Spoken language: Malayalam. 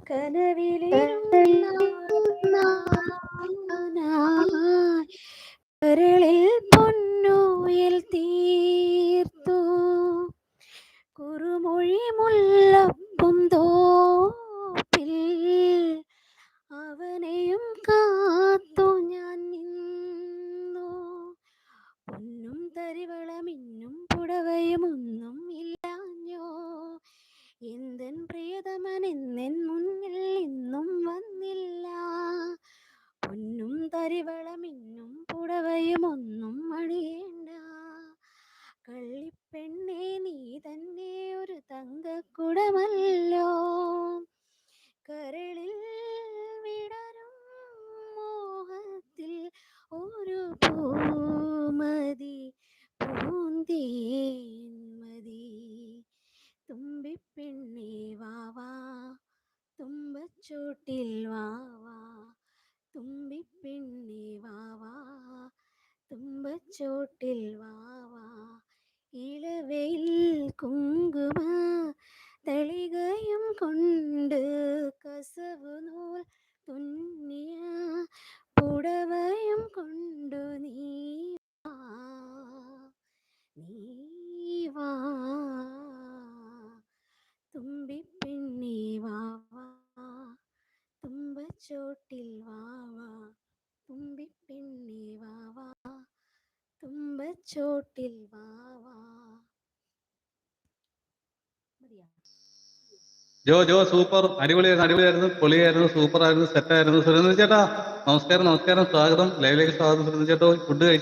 കനവിലിരുന്നായി കരളിൽ പൊന്നുയിൽ തീർത്തു കുറുമൊഴി മുല്ലപ്പും തോപ്പിൽ അവനെയും കാത്തു ഞാൻ നിന്നു. പൊന്നും തരിവളമിന്നും പുടവയും ഒന്നും ഇല്ലാഞ്ഞോ, എന്തൻ പ്രിയതമൻ എന്നെൻ മുന്നിൽ ഇന്നും വന്നില്ല. പൊന്നും തരിവളമിന്നും പുടവയും ഒന്നും അണിയേണ്ട, കള്ളിപ്പെണ്ണേ നീ തന്നെ ഒരു തങ്കക്കുടമല്ലോ. കരളിൽ വിടരും മോഹത്തിൽ ഒരു പൂമതി പൂന്തേന്മതി. തുമ്പിപ്പെണ്ണേ വാവാ തുമ്പച്ചോട്ടിൽ വാവാ, തുമ്പിപ്പെണ്ണേ വാവാ തുമ്പച്ചോട്ടിൽ വാവാ. ഇളവയിൽ കുങ്കുമ തളികയും കൊണ്ട് കസവു നൂൽ തുന്നിയ പുടവയും കൊണ്ടു നീ വാ തുമ്പിപ്പെണ്ണേ വാവാ തുമ്പച്ചോട്ടിൽ വാവാ, തുമ്പിപ്പെണ്ണേ വാവാ തുമ്പച്ചോട്ടിൽ വാവാ. ജോ സൂപ്പർ, അടിപൊളിയായിരുന്നു, പൊളിയായിരുന്നു, സൂപ്പർ ആയിരുന്നു, സെറ്റായിരുന്നു. സുരേന്ദ്രൻ ചേട്ടാ നമസ്കാരം, സ്വാഗതം, ലൈവിലേക്ക് സ്വാഗതം. സുരേന്ദ്രൻ ചേട്ടോ, ഫുഡ് കഴിച്ചു?